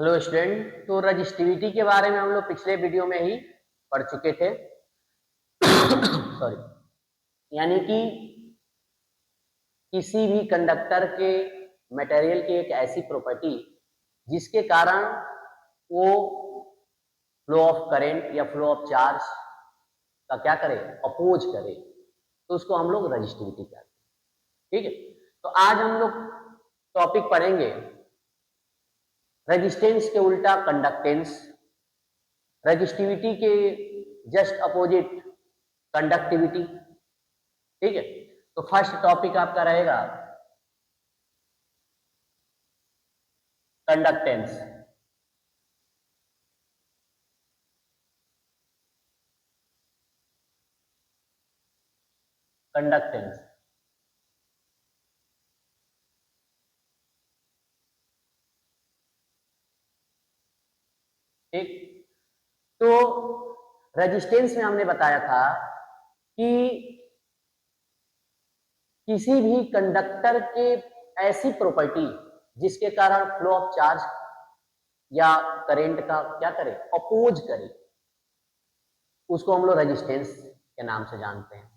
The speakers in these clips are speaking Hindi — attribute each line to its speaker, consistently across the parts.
Speaker 1: Hello student. तो रजिस्टिविटी के बारे में हम लोग पिछले वीडियो में ही पढ़ चुके थे। सॉरी। यानी कि किसी भी कंडक्टर के मटेरियल की एक ऐसी प्रॉपर्टी जिसके कारण वो फ्लो ऑफ करंट या फ्लो ऑफ चार्ज का क्या करे, अपोज करे, तो उसको हम लोग रजिस्टिविटी कहते हैं। ठीक है, तो आज हम लोग टॉपिक पढ़ेंगे रेजिस्टेंस के उल्टा कंडक्टेंस, रजिस्टिविटी के जस्ट अपोजिट कंडक्टिविटी। ठीक है, तो फर्स्ट टॉपिक आपका रहेगा कंडक्टेंस। कंडक्टेंस ठीक। तो रेजिस्टेंस में हमने बताया था कि किसी भी कंडक्टर के ऐसी प्रॉपर्टी जिसके कारण फ्लो ऑफ चार्ज या करंट का क्या करे, अपोज करे, उसको हम लोग रेजिस्टेंस के नाम से जानते हैं।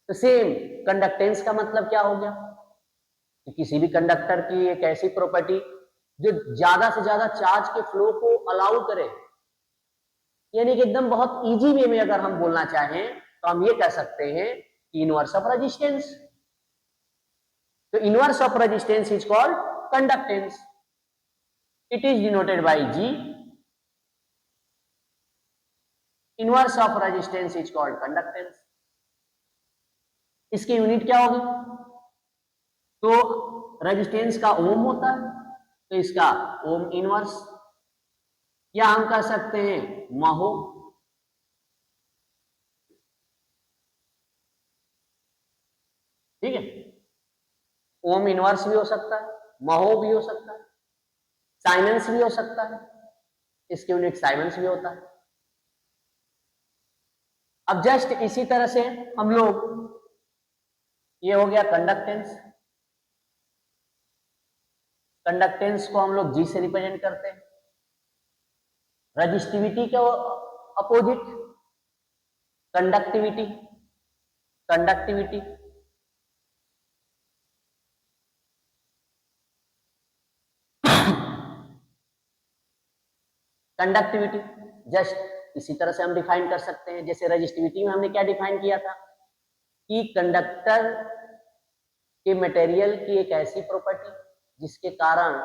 Speaker 1: तो सेम कंडक्टेंस का मतलब क्या हो गया कि किसी भी कंडक्टर की एक ऐसी प्रॉपर्टी जो ज्यादा से ज्यादा चार्ज के फ्लो को अलाउ करे। यानी कि एकदम बहुत इजी वे में अगर हम बोलना चाहें तो हम ये कह सकते हैं कि इनवर्स ऑफ रेजिस्टेंस। तो inverse of resistance is called conductance. It is denoted by G. Inverse of resistance is called conductance. इसकी यूनिट क्या होगी? तो रेजिस्टेंस का ओम होता है, तो इसका ओम इनवर्स, या हम कह सकते हैं महो। ठीक है, ओम इनवर्स भी हो सकता है, महो भी हो सकता है, साइमेंस भी हो सकता है। इसकी यूनिट साइमेंस भी होता है। अब जस्ट इसी तरह से हम लोग, ये हो गया कंडक्टेंस। कंडक्टेंस को हम लोग जी से रिप्रेजेंट करते हैं। रजिस्टिविटी के opposite conductivity. Conductivity conductivity just इसी तरह से हम डिफाइन कर सकते हैं। जैसे रजिस्टिविटी में हमने क्या डिफाइन किया था कि कंडक्टर के मटेरियल की एक ऐसी प्रॉपर्टी जिसके कारण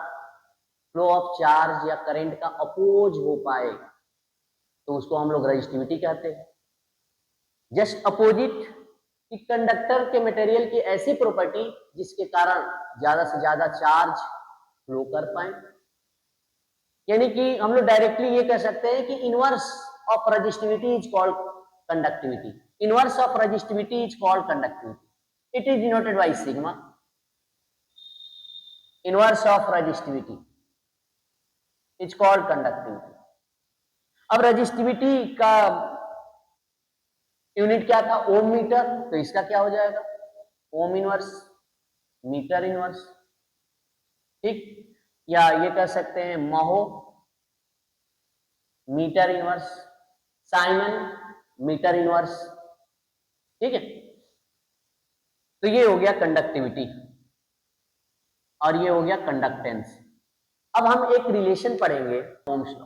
Speaker 1: फ्लो ऑफ चार्ज या करंट का अपोज हो पाए, तो उसको हम लोग रजिस्टिविटी कहते हैं। जस्ट अपोजिट कि कंडक्टर के मटेरियल की ऐसी प्रॉपर्टी जिसके कारण ज्यादा से ज्यादा चार्ज फ्लो कर पाए। यानी कि हम लोग डायरेक्टली ये कह सकते हैं कि inverse of resistivity is called conductivity. Inverse of resistivity is called conductivity. It is denoted by sigma. Inverse of resistivity is called conductivity. अब रेजिस्टिविटी का यूनिट क्या था? Ohm metre. तो इसका क्या हो जाएगा? Ohm inverse metre inverse. ठीक, या ये कह सकते हैं mho metre inverse, siemens metre inverse. ठीक है, तो ये हो गया कंडक्टिविटी और ये हो गया कंडक्टेंस। अब हम एक रिलेशन पढ़ेंगे ओम्स लॉ।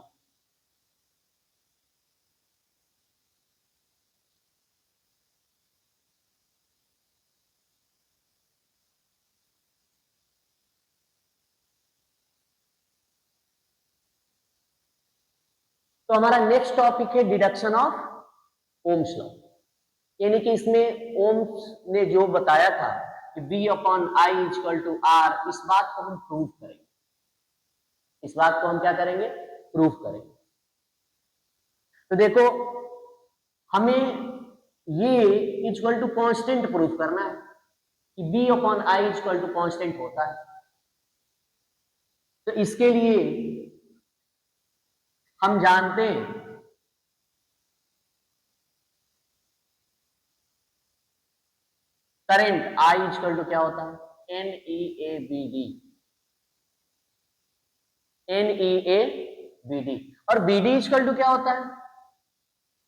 Speaker 1: तो हमारा नेक्स्ट टॉपिक है डिडक्शन ऑफ ओम्स लॉ। यानी कि इसमें ओम्स ने जो बताया था कि V upon I equal to R, इस बात को हम प्रूव करेंगे। इस बात को हम क्या करेंगे? प्रूव करेंगे। तो देखो, हमें ये इक्वल टू कांस्टेंट प्रूव करना है कि V upon I equal to constant होता है। तो इसके लिए हम जानते हैं करंट I इक्वल टू क्या होता है? NEABD। NEABD। और BD इक्वल टू क्या होता है?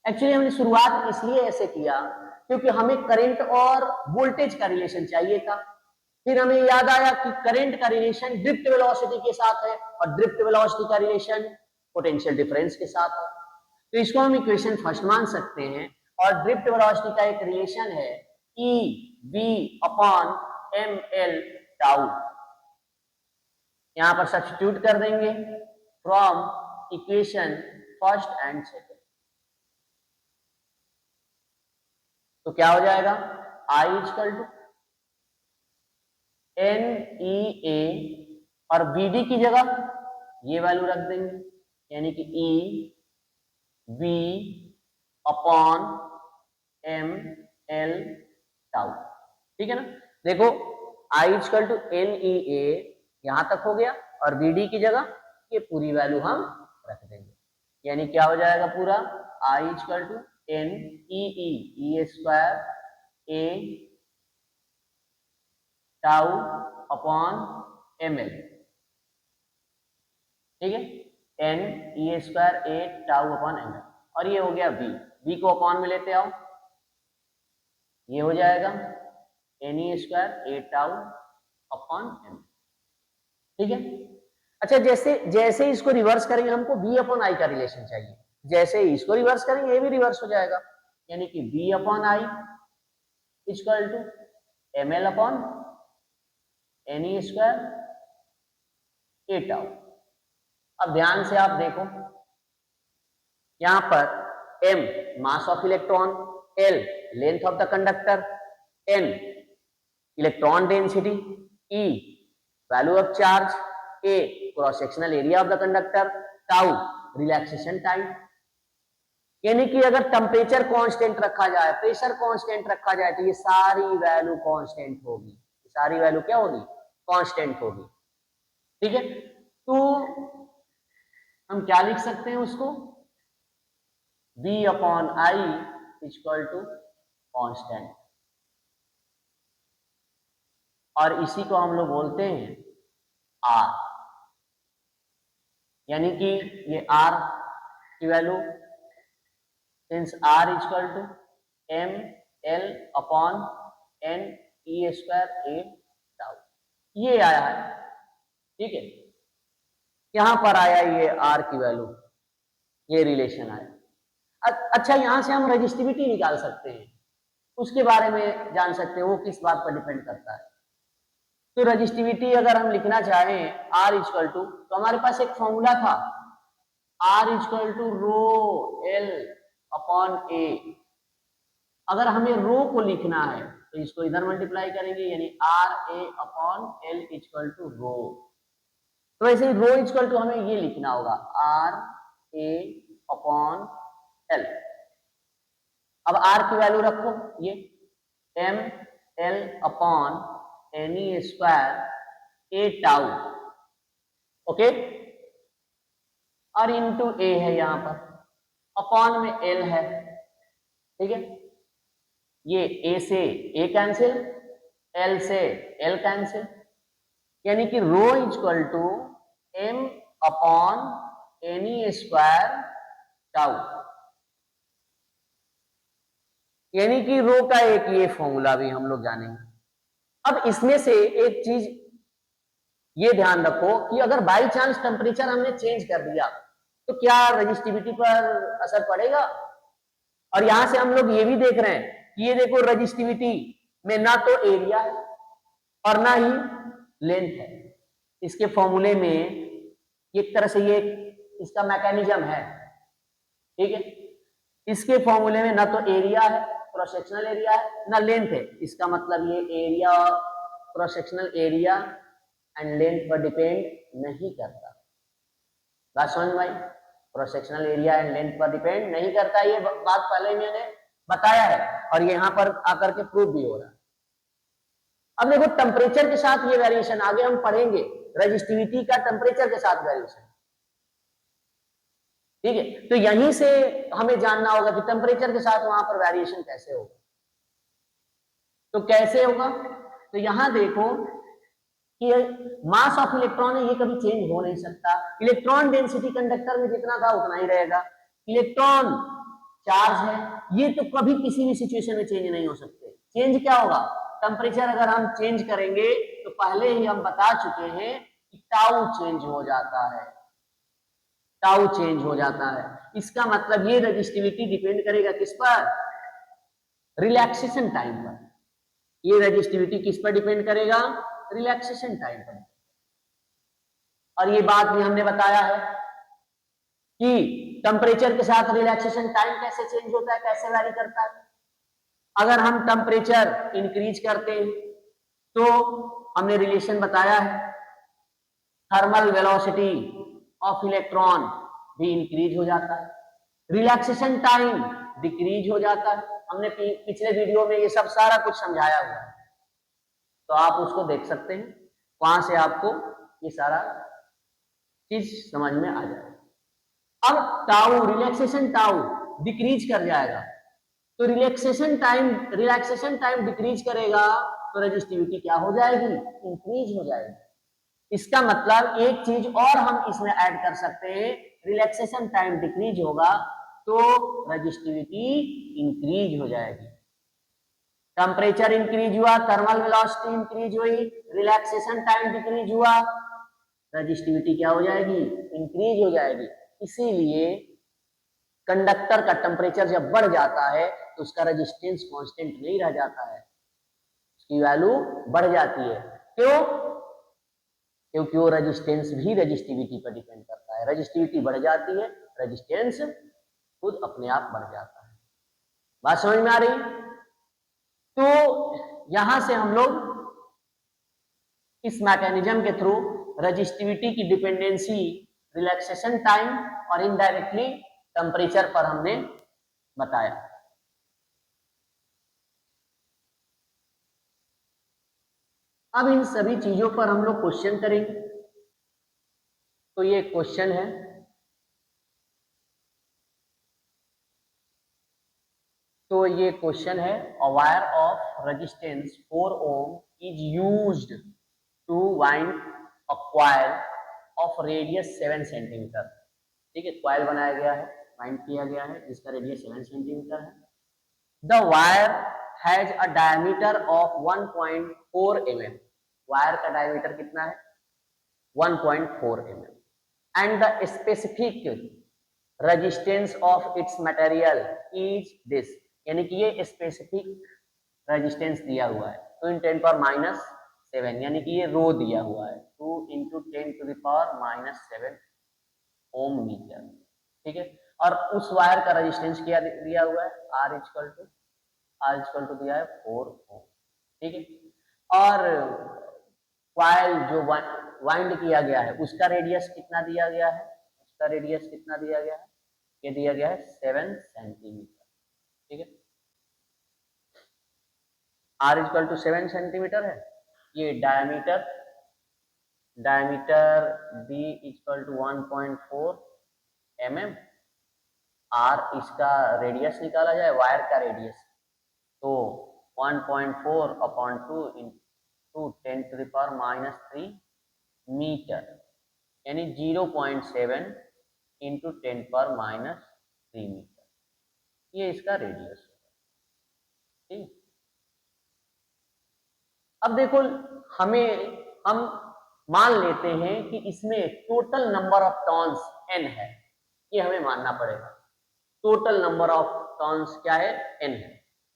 Speaker 1: एक्चुअली हमने शुरुआत इसलिए ऐसे किया क्योंकि हमें करंट और वोल्टेज का रिलेशन चाहिए था। फिर हमें याद आया कि करंट का रिलेशन ड्रिफ्ट वेलोसिटी के साथ है और ड्रिफ्ट वेलोसिटी का रिलेशन पोटेंशियल डिफरेंस के साथ है। तो इसको हम इक्वेशन फर्स्ट मान सकते हैं। और ड्रिफ्ट वेलोसिटी का एक रिलेशन है EV/ml टाउ। यहां पर सब्स्टिट्यूट कर देंगे from equation first and second. तो क्या हो जाएगा? I इक्वल टू NEA और BD की जगह ये वैल्यू रख देंगे, यानी कि EV/ml टाउ। ठीक है ना? देखो I इक्वल टू NEA यहां तक हो गया और BD की जगह ये पूरी वैल्यू हम रख देंगे, यानी क्या हो जाएगा पूरा? I equal to NEE E square A tau upon ml। ठीक है, NE square A tau upon ml। और ये हो गया B को अपॉन में लेते आओ, ये हो जाएगा NE square A tau upon ml। ठीक है। अच्छा, जैसे जैसे इसको रिवर्स करेंगे हमको B अपॉन I का रिलेशन चाहिए, जैसे इसको रिवर्स करेंगे ये भी रिवर्स हो जाएगा, यानी कि B upon I equal to ml upon NE square A tau. अब ध्यान से आप देखो, यहां पर m mass of electron, L length of the conductor, N electron density, E value of charge, A cross sectional area of the conductor, tau relaxation time. यानी कि अगर टेम्परेचर कांस्टेंट रखा जाए, प्रेशर कांस्टेंट रखा जाए, तो ये सारी वैल्यू कांस्टेंट होगी, सारी वैल्यू क्या होगी? कांस्टेंट होगी। ठीक है, तो हम क्या लिख सकते हैं उसको? B upon I equal to constant, और इसी को हम लोग बोलते हैं R। यानी कि ये R की value since R equal to ml upon NE square A tau, ये आया है। ठीक है, यहां पर आया ये R की वैल्यू, ये रिलेशन आया। अच्छा, यहां से हम रेजिस्टिविटी निकाल सकते हैं, उसके बारे में जान सकते हैं, वो किस बात पर डिपेंड करता है। तो रेजिस्टिविटी अगर हम लिखना चाहें R इक्वल टू, तो हमारे पास एक फॉर्मूला था R equal to rho L upon A। अगर हमें रो को लिखना है तो इसको इधर मल्टीप्लाई करेंगे, यानी RA upon L equal to rho. तो वैसे ही रो इक्वल टू हमें ये लिखना होगा RA अपॉन L। अब R की वैल्यू रखो, ये ml upon NE square A tau, okay, और इंटू A है यहां पर, अपॉन में L है। ठीक है, ये A से A कैंसिल, L से L कैंसिल, यानी कि rho equal to m upon NE square tau. यानी कि रो का एक ये फॉर्मूला भी हम लोग जानेंगे। अब इसमें से एक चीज ये ध्यान रखो कि अगर बाई चांस टेम्परेचर हमने चेंज कर दिया तो क्या रेजिस्टिविटी पर असर पड़ेगा? और यहां से हम लोग ये भी देख रहे हैं कि ये देखो, रेजिस्टिविटी में ना तो एरिया है और ना ही लेंथ है। इसके फॉर्मूले में एक तरह से ये इसका मैकेनिज्म है। ठीक है, इसके फॉर्मूले में ना तो एरिया है, क्रॉस सेक्शनल एरिया है, ना लेंथ है। इसका मतलब ये area, cross sectional area and length पर डिपेंड नहीं करता। बात समझ में आई? Cross sectional area and length पर डिपेंड नहीं करता, ये बात पहले मैंने बताया है और यहां पर आकर के प्रूव भी हो रहा है। अब देखो, टेम्परेचर के साथ ये वेरिएशन आगे हम पढ़ेंगे, रेजिस्टिविटी का टेम्परेचर के साथ वेरिएशन। ठीक है, तो यहीं से हमें जानना होगा कि टेम्परेचर के साथ वहां पर वेरिएशन कैसे होगा। तो कैसे होगा? तो यहां देखो, कि मास ऑफ इलेक्ट्रॉन है ये कभी चेंज हो नहीं सकता, इलेक्ट्रॉन डेंसिटी कंडक्टर में जितना था उतना ही रहेगा, इलेक्ट्रॉन चार्ज है ये तो कभी किसी भी सिचुएशन में चेंज नहीं हो सकते। चेंज क्या होगा, टेम्परेचर अगर हम चेंज करेंगे तो पहले ही हम बता चुके हैं कि टाउ चेंज हो जाता है, टाउ चेंज हो जाता है। इसका मतलब ये रजिस्टिविटी डिपेंड करेगा किस पर, रिलैक्सेशन टाइम पर। ये रजिस्टिविटी किस पर डिपेंड करेगा, रिलैक्सेशन टाइम पर। और ये बात भी हमने बताया है कि टेम्परेचर के साथ रिलैक्सेशन टाइम कैसे चेंज होता है, कैसे वैरी करता है। अगर हम टेम्परेचर इंक्रीज करते हैं तो हमने रिलेशन बताया है, थर्मल वेलोसिटी ऑफ इलेक्ट्रॉन भी इंक्रीज हो जाता है, रिलैक्सेशन टाइम डिक्रीज हो जाता है। हमने पिछले वीडियो में ये सब सारा कुछ समझाया हुआ है, तो आप उसको देख सकते हैं, वहां से आपको ये सारा चीज समझ में आ जाएगा। अब टाउ, रिलैक्सेशन टाउ डिक्रीज कर जाएगा, तो रिलैक्सेशन टाइम डिक्रीज करेगा तो रेजिस्टिविटी क्या हो जाएगी, इंक्रीज हो जाएगी। इसका मतलब एक चीज और हम इसमें ऐड कर सकते हैं, रिलैक्सेशन टाइम डिक्रीज होगा तो रेजिस्टिविटी इंक्रीज हो जाएगी। टेम्परेचर इंक्रीज हुआ, थर्मल वेलोसिटी इंक्रीज हुई, रिलैक्सेशन टाइम डिक्रीज हुआ, रेजिस्टिविटी क्या हो जाएगी, इंक्रीज हो जाएगी। इसीलिए कंडक्टर का टेम्परेचर जब बढ़ जाता है तो उसका रेजिस्टेंस कांस्टेंट नहीं रह जाता है, उसकी वैल्यू बढ़ जाती है। क्यों, क्योंकि वो रेजिस्टेंस भी रेजिस्टिविटी पर डिपेंड करता है। रेजिस्टिविटी बढ़ जाती है, रेजिस्टेंस खुद अपने आप बढ़ जाता है। बात समझ में आ रही? तो यहां से हम लोग इस मैकेनिज्म के थ्रू रेजिस्टिविटी की डिपेंडेंसी रिलैक्सेशन टाइम और इनडायरेक्टली टेम्परेचर पर हमने बताया। अब इन सभी चीजों पर हम लोग क्वेश्चन करेंगे। तो ये क्वेश्चन है, तो ये क्वेश्चन है, a wire of resistance 4 ohm is used to wind a coil of radius 7 centimetre. ठीक है, कॉइल बनाया गया है, वाइंड किया गया है, जिसका रेडियस 7 सेंटीमीटर है। The wire has a diameter of 1.4 mm। Wire का डायमीटर कितना है, 1.4 mm। And the specific resistance of its material is this, यानी कि ये स्पेसिफिक रेजिस्टेंस दिया हुआ है 2 × 10⁻⁷, यानी कि ये रो दिया हुआ है 2 × 10⁻⁷ ओम मीटर। ठीक है, और उस वायर का रेजिस्टेंस क्या दिया हुआ है, R इक्वल टू दिया है 4 ओम। ठीक है, और कॉइल जो वाइंड किया गया है उसका रेडियस कितना दिया गया है, उसका रेडियस कितना दिया गया है, ये दिया गया है 7 सेंटीमीटर। ठीक है, R इक्वल टू 7 सेंटीमीटर है। ये diameter D equal to 1.4 mm, R इसका रेडियस निकाला जाए, वायर का रेडियस, तो 1.4/2 इंटू 10⁻³ मीटर, यानी 0.7 इंटू 10⁻³ मीटर, ये इसका रेडियस है। ठीक, अब देखो हम मान लेते हैं कि इसमें total number of turns n है, ये हमें मानना पड़ेगा। टोटल नंबर ऑफ टर्न्स क्या है, n है।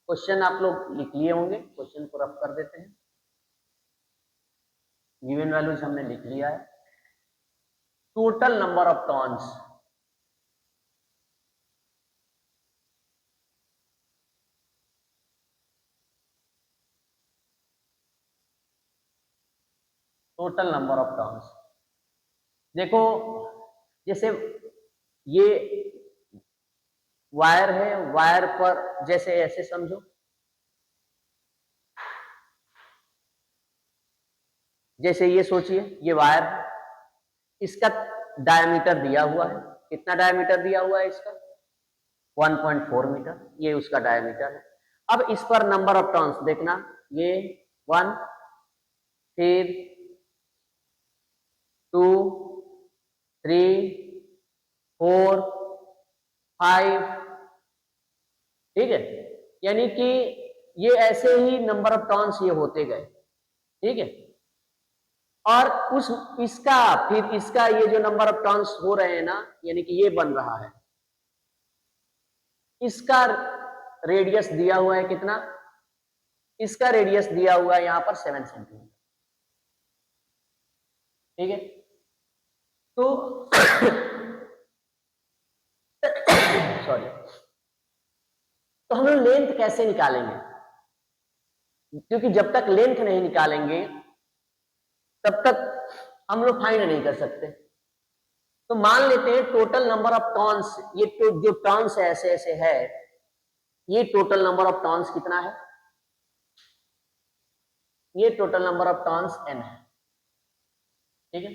Speaker 1: क्वेश्चन आप लोग लिख लिए होंगे, क्वेश्चन को रफ कर देते हैं। गिवन वैल्यूज हमने लिख लिया है। Total number of turns, total number of turns देखो, जैसे ये वायर है, वायर पर जैसे ऐसे समझो, जैसे ये सोचिए ये वायर है, इसका डायमीटर दिया हुआ है, कितना डायमीटर दिया हुआ है इसका, 1.4 मीटर, ये उसका डायमीटर है। अब इस पर नंबर ऑफ टर्न्स देखना, ये 1, फिर 2 3 4 5, ठीक है। यानी कि ये ऐसे ही नंबर ऑफ टर्न्स ये होते गए, ठीक है। और उस इसका फिर इसका ये जो नंबर ऑफ टर्न्स हो रहे हैं ना, यानी कि ये बन रहा है, इसका रेडियस दिया हुआ है कितना, इसका रेडियस दिया हुआ है यहां पर 7 सेंटीमीटर, ठीक है। तो सॉरी, तो हम लोग लेंथ कैसे निकालेंगे, क्योंकि जब तक लेंथ नहीं निकालेंगे तब तक हम लोग फाइंड नहीं कर सकते। तो मान लेते हैं टोटल नंबर ऑफ टर्न्स, ये तो जो टर्न्स ऐसे ऐसे है, ये टोटल नंबर ऑफ टर्न्स कितना है, ये total number of turns n है, ठीक है।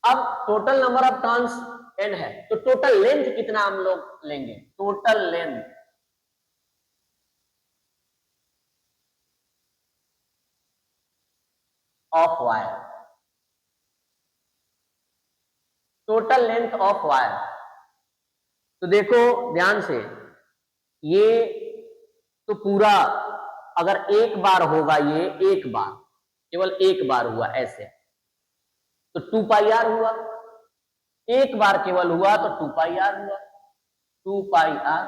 Speaker 1: अब total number of turns n है, तो टोटल लेंथ कितना हम लोग लेंगे, total length of wire, total length of wire. तो देखो ध्यान से, ये तो पूरा अगर एक बार होगा, ये एक बार, केवल एक बार हुआ ऐसे, तो 2 पाई आर हुआ, एक बार केवल हुआ तो 2 पाई आर हुआ, 2 पाई आर।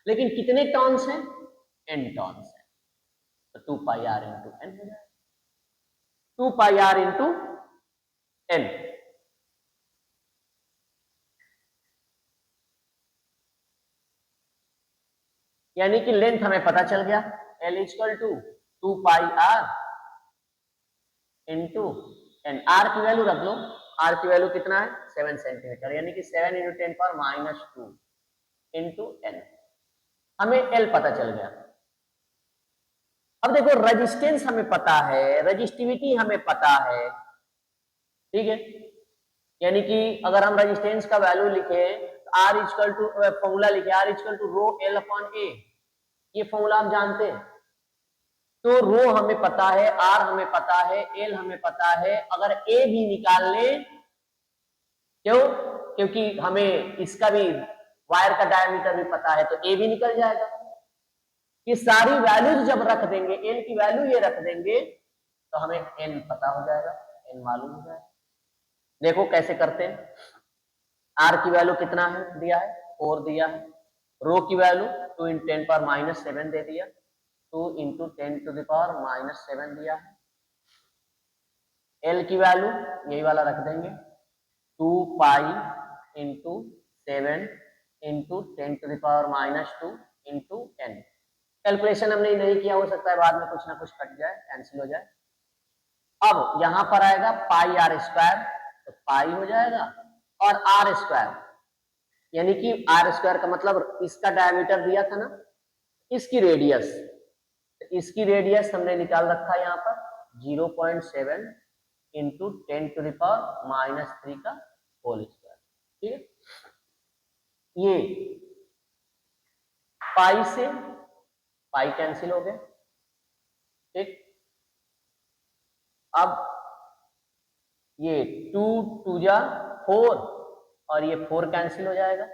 Speaker 1: लेकिन कितने टर्न्स हैं, n टर्न्स है, तो 2 पाई आर इंटू एन हो जाएगा, 2 पाई आर इंटू एन। यानी कि लेंथ हमें पता चल गया, L equal to 2 pi R into N. R की वैल्यू रख लो, आर की वैल्यू कितना है 7 सेंटीमीटर, यानी कि 7 into 10 power minus 2 into N. हमें एल पता चल गया। अब देखो रेजिस्टेंस हमें पता है, रेजिस्टिविटी हमें पता है, ठीक है। यानी कि अगर हम रेजिस्टेंस का वैल्यू लिखे, आर इक्वल टू फॉर्मूला लिखे, R equal to rho L upon A, ये फॉर्मूला हम जानते हैं। तो रो हमें पता है, आर हमें पता है, एल हमें पता है। अगर ए भी निकाल ले, क्यों, क्योंकि हमें इसका भी वायर का डायमीटर भी पता है, तो ए भी निकल जाएगा। ये सारी वैल्यूज जब रख देंगे, एल की वैल्यू ये रख देंगे, तो हमें एन पता हो जाएगा, एन मालूम हो जाएगा। देखो कैसे करते हैं। आर की वैल्यू कितना है दिया है, 4 दिया है। रो की वैल्यू 2 इंटू 10 पावर माइनस 7 दे दिया, 2 into 10 to the power minus 7 दिया है। एल की वैल्यू यही वाला रख देंगे, 2 pi into 7 into 10 to the power minus 2 into N. Calculation हमने नहीं किया, हो सकता है बाद में कुछ ना कुछ कट जाए, कैंसिल हो जाए। अब यहां पर आएगा पाई आर स्क्वायर, तो पाई हो जाएगा, और आर स्क्वायर यानी कि आर स्क्वायर का मतलब इसका डायमीटर दिया था ना, इसकी रेडियस, इसकी रेडियस हमने निकाल रखा है यहाँ पर 0.7 into 10 to the power minus 3 का होल स्क्वायर, ठीक है। ये पाई से पाई कैंसिल हो गए, ठीक। अब ये 2 2 जा 4 और ये 4 कैंसिल हो जाएगा।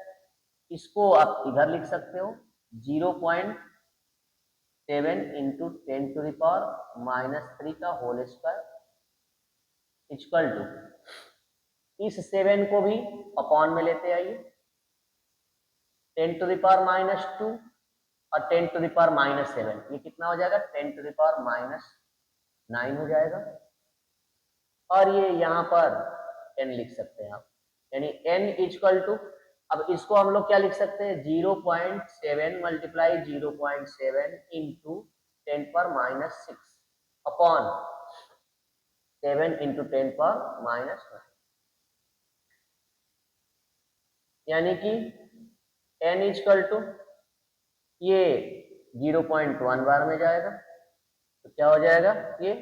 Speaker 1: इसको आप इधर लिख सकते हो 0.7 into 10 to the power minus 3 का होल स्क्वायर इक्वल टू, इस 7 को भी अपॉन में लेते आइए, 10 टू द पावर माइनस 2 और 10 टू द पावर माइनस 7, ये कितना हो जाएगा 10 टू द पावर माइनस 9 हो जाएगा। और ये यहाँ पर n लिख सकते हैं आप, यानी n इक्वल टू, अब इसको हम लोग क्या लिख सकते हैं 0.7 मल्टीप्लाई 0.7 इंटू 10 पर माइनस 6 अपॉन 7 इंटू 10 पर माइनस 9, यानी कि n इक्वल टू ये 0.1 बार में जाएगा, तो क्या हो जाएगा ये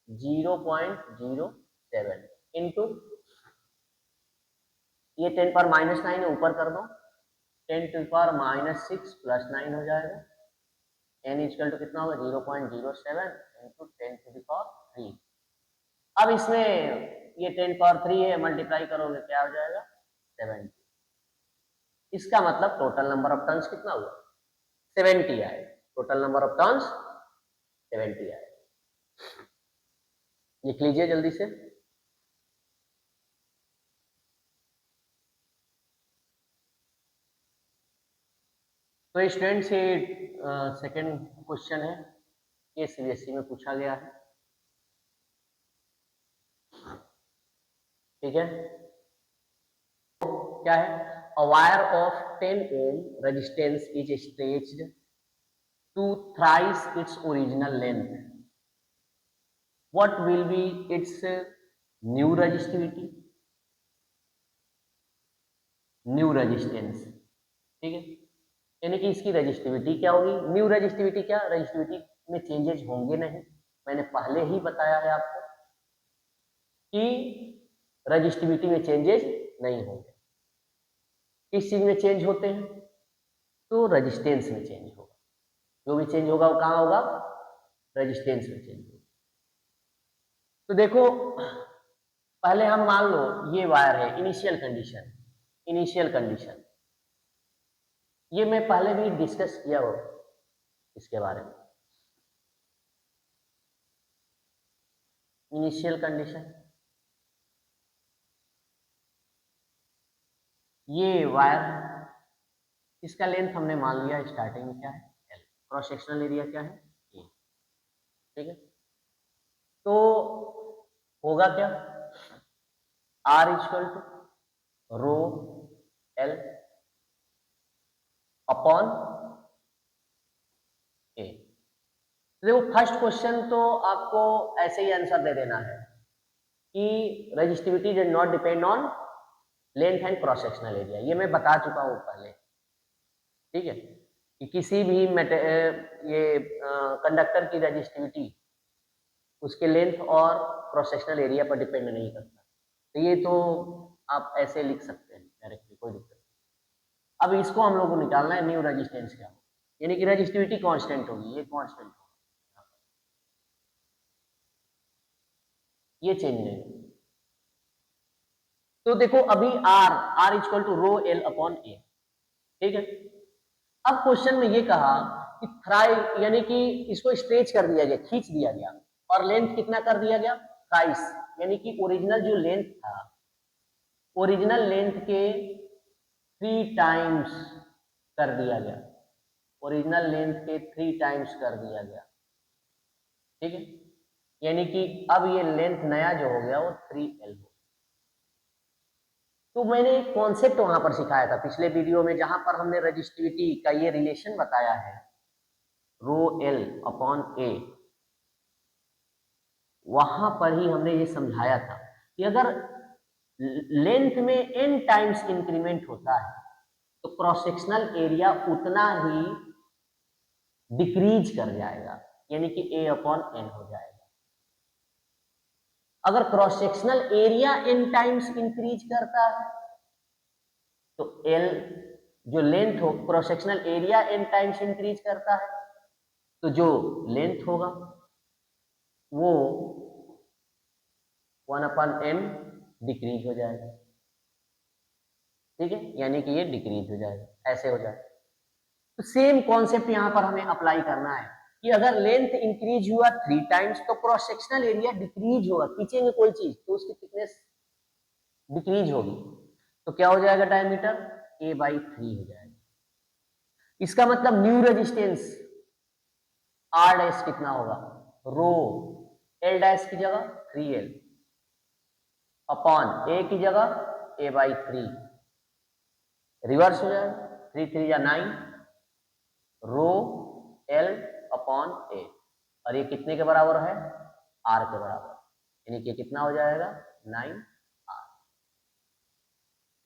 Speaker 1: 0.07 इंटू ये 10 पर माइनस 9 है, ऊपर कर दो, 10 टू पावर माइनस 6 प्लस 9 हो जाएगा। n इक्वल टू कितना होगा 0.07 इंटू 10 टू द पावर 3, अब इसमें ये 10 पावर 3 है, मल्टीप्लाई करोगे क्या हो जाएगा 70। इसका मतलब टोटल नंबर ऑफ टर्न्स कितना हुआ 70 आए, टोटल नंबर ऑफ टर्न्स 70 आए। लिख लीजिए जल्दी से। तो स्टूडेंट्स ये सेकंड क्वेश्चन है, ये सीबीएसई में पूछा गया है, ठीक है। क्या है, a wire of 10 ohm resistance is stretched to thrice its original length. What will be its new resistivity? New resistance, ठीक है, यानी कि इसकी रेजिस्टिविटी क्या होगी। न्यू रेजिस्टिविटी क्या, रेजिस्टिविटी में चेंजेस होंगे नहीं, मैंने पहले ही बताया है आपको कि रेजिस्टिविटी में चेंजेस नहीं होंगे। किस चीज में चेंज होते हैं, तो रेजिस्टेंस में चेंज होगा, जो भी चेंज होगा वो कहाँ होगा, रेजिस्टेंस में चेंज होगा। तो देखो पहले हम मान लो ये वायर है, इनिशियल कंडीशन, इनिशियल कंडीशन ये मैं पहले भी डिस्कस किया हो इसके बारे में। इनिशियल कंडीशन, ये वायर, इसका लेंथ हमने मान लिया स्टार्टिंग में क्या है L, क्रॉस सेक्शनल एरिया क्या है A, ठीक है। तो होगा क्या, R equal to rho L upon A। देखो फर्स्ट क्वेश्चन तो आपको ऐसे ही आंसर दे देना है कि resistivity does not depend on length and cross sectional area, ये मैं बता चुका हूं पहले, ठीक है, कि किसी भी ये कंडक्टर की रेजिस्टिविटी उसके लेंथ और क्रॉस सेक्शनल एरिया पर डिपेंड नहीं करता। तो ये तो आप ऐसे लिख सकते हैं डायरेक्टली, कोई दिक्कत नहीं। अब इसको हम लोग को निकालना है न्यू रेजिस्टेंस क्या हो, यानी कि रेजिस्टिविटी कांस्टेंट होगी, ये कांस्टेंट होगा, ये चेंज नहीं होगी। तो देखो अभी R equal to rho L upon A, ठीक है। अब क्वेश्चन में ये कहा कि थ्राई, यानी कि इसको स्ट्रेच कर दिया गया, खींच दिया गया, और लेंथ कितना कर दिया गया थ्राइस, यानी कि ओरिजिनल जो लेंथ था, ओरिजिनल लेंथ के 3 टाइम्स कर दिया गया, ओरिजिनल लेंथ के 3 टाइम्स कर दिया गया, ठीक है। यानी कि अब ये लेंथ नया जो हो गया वो 3L हो। तो मैंने एक कॉन्सेप्ट वहां पर सिखाया था पिछले वीडियो में, जहां पर हमने रेजिस्टिविटी का ये रिलेशन बताया है रो L अपॉन A, वहां पर ही हमने ये समझाया था कि अगर लेंथ में n टाइम्स इंक्रीमेंट होता है तो क्रॉस सेक्शनल एरिया उतना ही डिक्रीज कर जाएगा, यानी कि A अपॉन n हो जाएगा। अगर cross sectional area n times increase करता है तो L जो लेंथ हो, cross sectional area n times increase करता है तो जो लेंथ होगा वो 1 अपॉन n डिक्रीज हो जाएगा, ठीक है, यानी कि ये डिक्रीज हो जाएगा, ऐसे हो जाएगा। तो सेम कॉन्सेप्ट यहां पर हमें अप्लाई करना है कि अगर लेंथ इंक्रीज हुआ 3 टाइम्स तो क्रॉस सेक्शनल एरिया डिक्रीज होगा, खींचेंगे कोई चीज तो उसकी थिकनेस डिक्रीज होगी, तो क्या हो जाएगा डायमीटर A/3 हो जाएगा। इसका मतलब न्यू रेजिस्टेंस R डैश कितना होगा, रो L डैश की जगह 3L अपॉन A की जगह A/3, रिवर्स हो जाएगा, 3 3 या 9 रो L अपॉन A, और ये कितने के बराबर है R के बराबर, यानी कि कितना हो जाएगा 9R।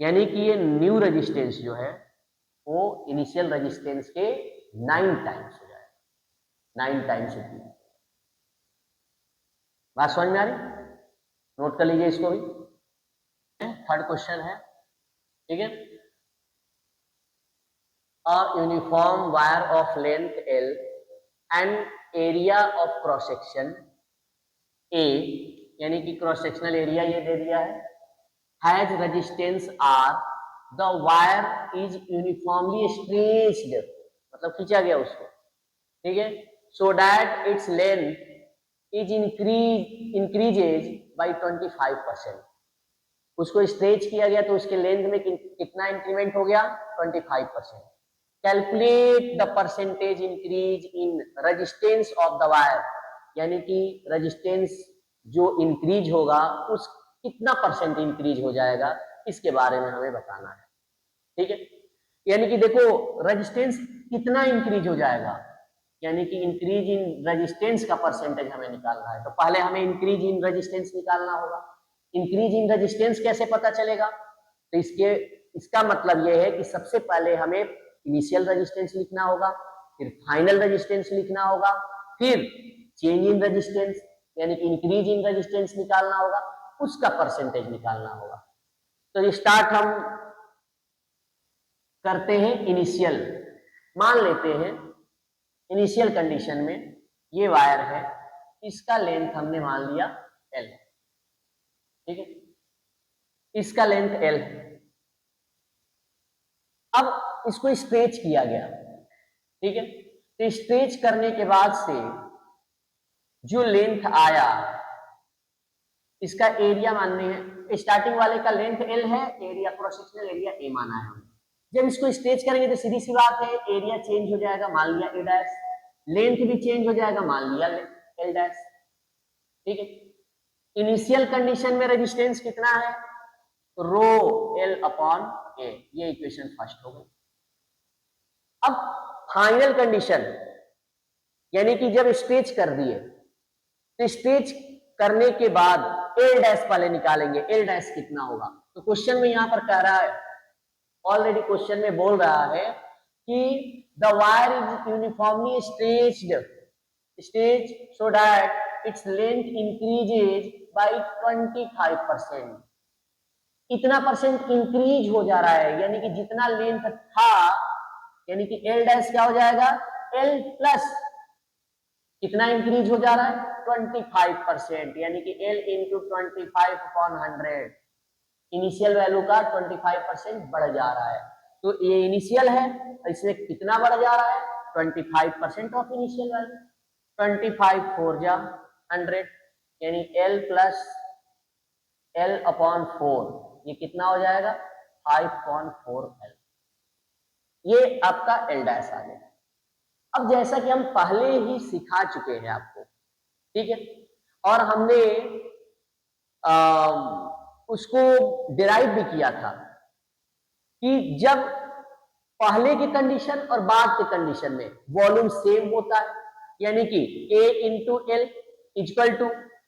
Speaker 1: यानी कि ये न्यू रेजिस्टेंस जो है वो इनिशियल रेजिस्टेंस के 9 टाइम्स हो जाएगा, 9 टाइम्स होती है। बात समझ में आ रही, नोट कर लीजिए इसको भी। थर्ड क्वेश्चन है, ठीक है, a uniform wire of length L and area of cross section A यानी कि क्रॉस सेक्शनल एरिया ये दे दिया है, has resistance R, the wire is uniformly stretched, मतलब खींचा गया उसको, ठीक है, so that its length is increases by 25%, उसको स्ट्रेच किया गया तो उसके लेंथ में कितना इंक्रीमेंट हो गया, 25%। Calculate the percentage increase in resistance of the wire, यानी कि रेजिस्टेंस जो इंक्रीज होगा उस कितना परसेंट इंक्रीज हो जाएगा, इसके बारे में हमें बताना है, ठीक है। यानी कि देखो रेजिस्टेंस कितना इंक्रीज हो जाएगा, यानी कि इंक्रीज इन रेजिस्टेंस का परसेंटेज हमें निकालना है, तो पहले हमें इंक्रीज इन रेजिस्टेंस निकालना होगा। इंक्रीज इन रेजिस्टेंस कैसे पता चलेगा, तो इसका मतलब यह है कि सबसे पहले हमें इनिशियल रेजिस्टेंस लिखना होगा, फिर फाइनल रेजिस्टेंस लिखना होगा, फिर चेंज इन रेजिस्टेंस यानी कि इंक्रीज इन रेजिस्टेंस निकालना होगा, उसका परसेंटेज निकालना होगा। तो स्टार्ट हम करते हैं इनिशियल, मान लेते हैं इनिशियल कंडीशन में ये वायर है, इसका लेंथ हमने मान लिया L, ठीक है, इसका लेंथ L है। अब इसको स्ट्रेच किया गया, ठीक है, तो स्ट्रेच करने के बाद से जो लेंथ आया, इसका एरिया मानने हैं, स्टार्टिंग वाले का लेंथ L है, area cross sectional area A माना है हमने। जब इसको स्ट्रेच करेंगे तो सीधी सी बात है एरिया चेंज हो जाएगा, मान लिया A डैश, लेंथ भी चेंज हो जाएगा, मान लिया L डैश, ठीक है। इनिशियल कंडीशन में रेजिस्टेंस कितना है, रो L अपॉन A, ये इक्वेशन फर्स्ट हो गई। अब फाइनल कंडीशन यानी कि जब स्ट्रेच कर दिए तो स्ट्रेच करने के बाद L डैश पहले निकालेंगे, L डैश कितना होगा, तो क्वेश्चन में यहां पर कह रहा है, ऑलरेडी क्वेश्चन में बोल रहा है कि the wire is uniformly stretched so that its length increases by 25%, इतना परसेंट इंक्रीज हो जा रहा है, यानी कि जितना लेंथ था, यानी कि L डैश क्या हो जाएगा, L प्लस कितना इंक्रीज हो जा रहा है, 25%, यानी कि L इंटू 25/100, इनिशियल वैल्यू का 25% बढ़ जा रहा है। तो ये इनिशियल है, इसमें कितना बढ़ जा रहा है, 25% ऑफ इनिशियल वैल्यू, 25 4 जा 100, यानी L प्लस L अपॉन 4, ये कितना हो जाएगा 5.4L, ये आपका L डैश आ गया। अब जैसा कि हम पहले ही सिखा चुके हैं आपको, ठीक है, और हमने उसको डिराइव भी किया था कि जब पहले की कंडीशन और बाद के कंडीशन में वॉल्यूम सेम होता है, यानी कि A into L equal to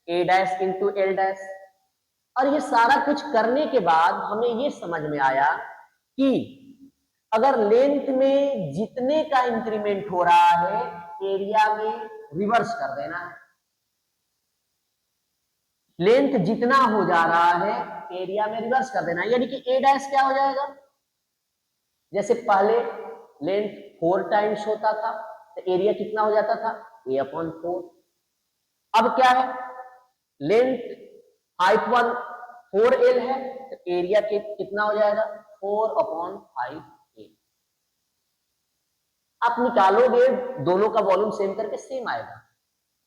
Speaker 1: A dash into L dash, और ये सारा कुछ करने के बाद हमें ये समझ में आया कि अगर लेंथ में जितने का इंक्रीमेंट हो रहा है एरिया में रिवर्स कर देना है, लेंथ जितना हो जा रहा है एरिया में रिवर्स कर देना है, यानी कि A डैश क्या हो जाएगा, जैसे पहले लेंथ 4 टाइम्स होता था तो एरिया कितना हो जाता था A अपॉन 4, अब क्या है लेंथ 5.4L है तो एरिया कितना हो जाएगा 4 अपॉन 5A। आप निकालोगे दोनों का वॉल्यूम सेम करके सेम आएगा,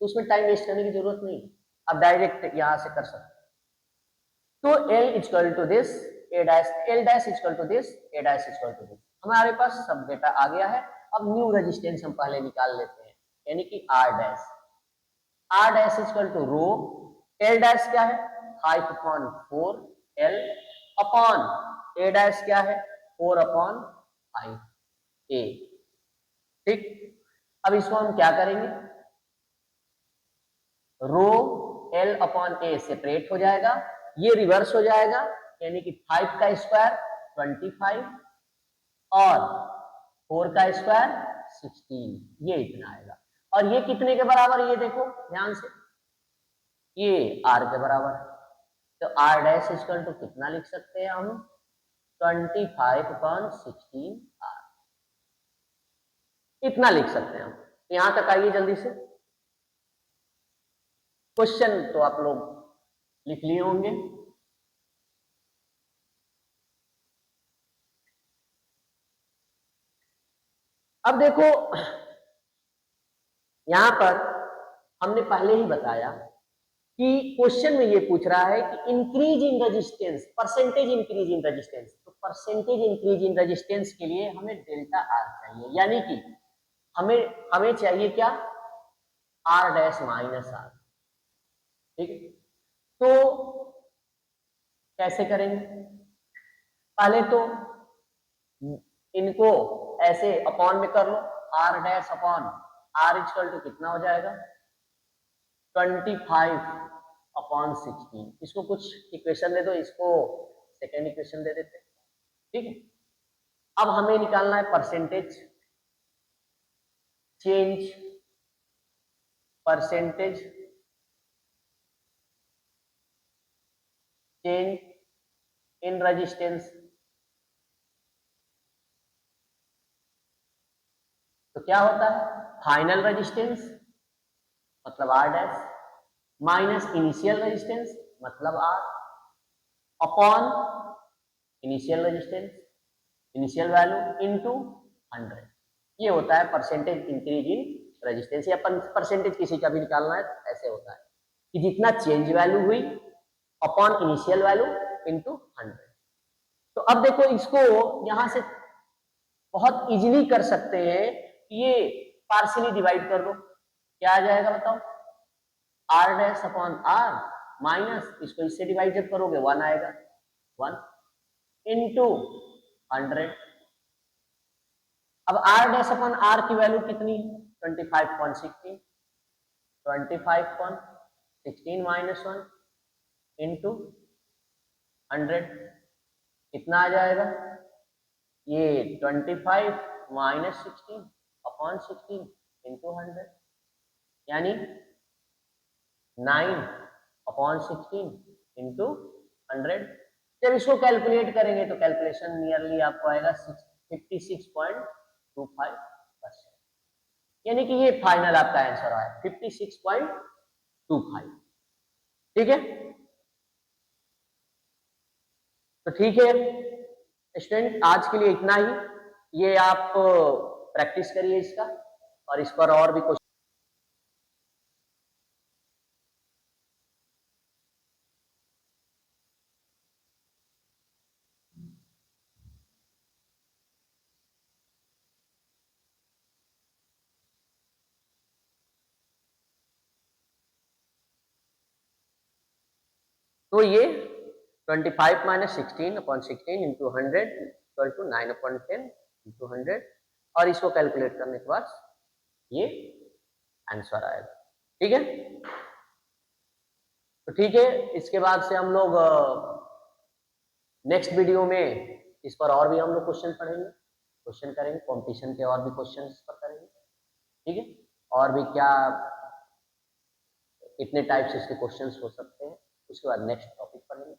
Speaker 1: तो उसमें टाइम वेस्ट करने की जरूरत नहीं, आप डायरेक्ट यहां से कर सकते। तो L equal to this A dash, L dash equal to this A dash equal to this, हमारे पास सब डेटा आ गया है। अब न्यू रेजिस्टेंस हम पहले निकाल लेते हैं, यानी कि R dash, R dash equal to rho L dash क्या है 5.4L अपॉन A डैश क्या है 4 अपॉन 5A, ठीक। अब इसको हम क्या करेंगे, रो L अपॉन A सेपरेट हो जाएगा, ये रिवर्स हो जाएगा, यानी कि 5 का स्क्वायर 25 और 4 का स्क्वायर 16, ये इतना आएगा। और ये कितने के बराबर, ये देखो ध्यान से, ये R के बराबर है, तो R डैश इक्वल टू कितना लिख सकते हैं हम 25/16R, इतना लिख सकते हैं हम। यहां तक आइए जल्दी से, क्वेश्चन तो आप लोग लिख लिए होंगे। अब देखो यहां पर हमने पहले ही बताया कि क्वेश्चन में ये पूछ रहा है कि increase in resistance, percentage increase in resistance, तो परसेंटेज इंक्रीज इन रेजिस्टेंस के लिए हमें डेल्टा आर चाहिए, यानी कि हमें चाहिए क्या, आर डैश माइनस आर। ठीक है, तो कैसे करेंगे, पहले तो इनको ऐसे अपॉन में कर लो, R dash upon R equal to कितना हो जाएगा 25 अपॉन 16। इसको कुछ इक्वेशन दे दो, इसको सेकेंड इक्वेशन दे देते। ठीक है, अब हमें निकालना है percentage change, percentage change in resistance. तो क्या होता है, फाइनल रेजिस्टेंस मतलब R dash minus initial resistance मतलब R upon initial resistance, initial value into 100। ये होता है परसेंटेज इंक्रीज इन रेजिस्टेंस, या परसेंटेज किसी का भी निकालना है ऐसे होता है कि जितना चेंज वैल्यू हुई अपॉन इनिशियल वैल्यू इनटू 100। तो अब देखो इसको यहां से बहुत इजीली कर सकते हैं, ये पार्शियली डिवाइड कर दो, क्या आ जाएगा बताओ, R dash upon R minus इसको इससे डिवाइड जब करोगे 1 आएगा, 1 इंटू 100। अब आर डैश अपॉन आर की वैल्यू कितनी है 25.16, 25.16 माइनस 1 इंटू 100 कितना आ जाएगा, ये 25 माइनस 16 अपॉन 16 इंटू 100 यानी 9 अपॉन 16 इंटू 100। जब इसको कैलकुलेट करेंगे तो कैलकुलेशन नियरली आपको आएगा 56.25%, यानी कि ये फाइनल आपका आंसर आया 56.25। ठीक है, तो ठीक है स्टूडेंट, आज के लिए इतना ही। ये आप प्रैक्टिस करिए इसका, और इस पर और भी कुछ तो ये 25 minus 16 upon 16 into 100 equal to 9 upon 10 into 100, और इसको कैलकुलेट करने के बाद ये आंसर आएगा। ठीक है, तो ठीक है, इसके बाद से हम लोग नेक्स्ट वीडियो में इस पर और भी हम लोग क्वेश्चन पढ़ेंगे, क्वेश्चन करेंगे, कंपटीशन के और भी क्वेश्चन इस पर करेंगे। ठीक है, और भी क्या कितने टाइप्स इसके क्वेश्चंस हो सकते हैं, उसके बाद नेक्स्ट टॉपिक पढ़ेंगे।